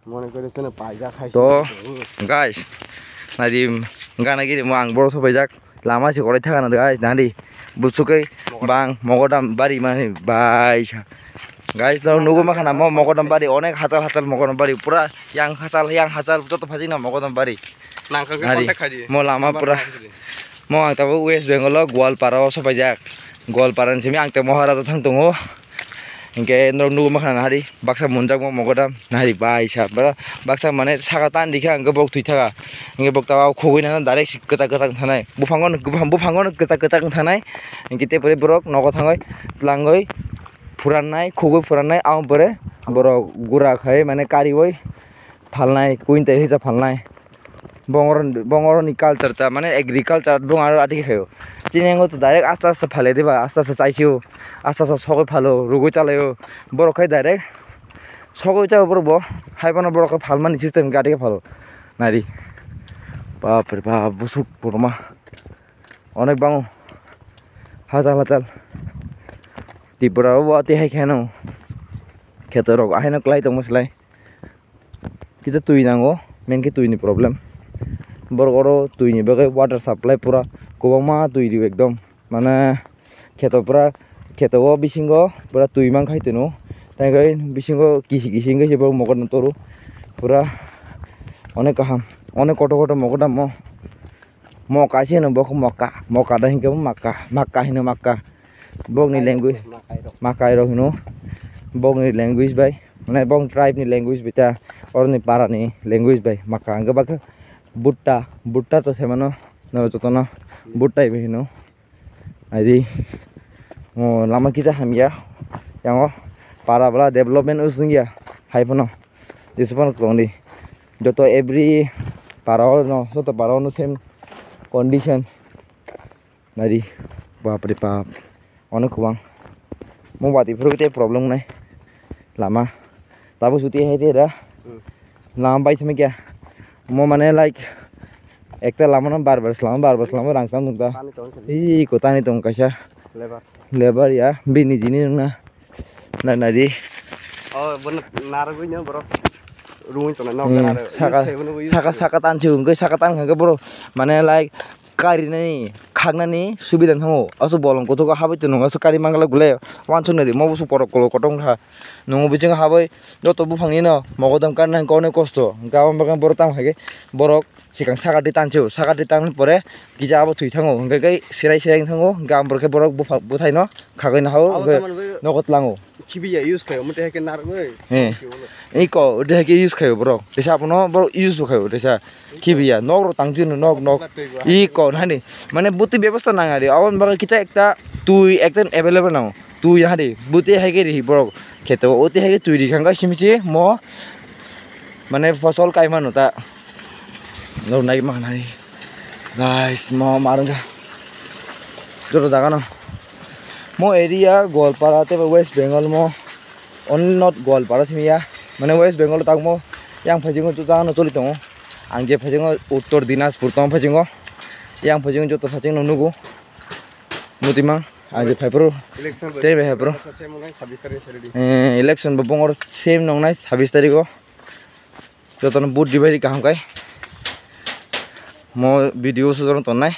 মনে করেছে না পায়জা খাইছে তো guys Nadi Gaana Giri mo ang bor sobai jak lama si korai thaga na guys nadi busukai bang mogodam bari mane bai guys daw nugo makhana mo mogodam bari onek hatal mogodam bari pura yang hasal joto phaji na mogodam bari nangkang kontak khaji mo lama pura mo ang tabo west bengal gwalpara sobai jak gwalpara simi ang te moharaja thang tongo Ingke nugo makhana hari baksa munjak mo mogodam nari bai bra baksa mane sagatan dikha angke bok thui thaga ingke bok tawa khogoi na direct kecak thanai bufangon kecak thanai ingke te pore borok nogo thangoi tlangoi furanai khogoi furanai am pore borok gura khai mane karioi phalnai kuinte hisa phalnai bongoroni culture ta mane agriculture bong aro atike khayo chinengo to direct asta phale diba asta chaisio asta sogoi phalo rugoi chalayo borok khai direct sogoi chao borbo haibana borok phalmani system atike phalo nari bap re bap busuk borma onek bango hatal tipura bo ati hai kheno khetorok ahina klai tong muslai kita tui nango main ke tui ni problem borgoro tui ni bagai water supply pura kobama tui di ekdom mana kheto pura kheto o bisingo pura tui mang khai teno tai gai bisingo kisi ngai jebo mogodam toru pura onek kaham onek koto mogodam mo kasi no bok moka da hingke makka hino makka bok ni language makai ro hino bok ni language bai mane bok tribe ni language bita or ni para ni language bai makka angke bak butta to semano no jotona butta ibe hino adi o lama kisa hamya yango para bala development usungya haipono disupon kondi joto every para no joto para no same condition nari bapre bap onek kubang mo bati frukte problem nai lama tabu suti haite da lama bai thme kya mo mane like ekta lama no bar lama rangsam tungta ei kotani tong kaisa lebar ya bini jini na nadi oh bener naragoi nya bro ruin to na saka tan siung sakatan khangke bro mane like kari nani khagnani subida thango asu bolong koto ko habai teno asu kari mangala gule wansung nadi mo busu porok kolo kotong tha nungo bijing habai joto bufangni no mogodam kan nang kone kosto gawam bagan borotang hage borok sikang sakati tan pore gija abo thui thango ngai sirai thango gam borke borok buthai no khagai na hau nogot lango chibiya use khayo mate hake nargoi ei ko de hake use khayo borok desa apno borok use khayo desa chibiya nogro tangjin nog ei ko nani mane buti ব্যবস্থা nangari awon baga kita ekta tui ekta available nang tui hari buti hake ri borok kheto oti hake tui ri khanga simichi mo mane ফসল kaimano ta no nai manai guys mo marunga joto jaga no mo area Golpara te West Bengal mo on not Golpara simia mane West Bengal tak mo yang phajingo to jaga no choli tongo ang je phajingo Uttor Dinajpur tong phajingo yang phajingo joto phajing no nugo mutimang ang je phapro te phapro election bo bongor same nong nai 26 tariko joto no boot dibai kaham kai mo video sujon ton nai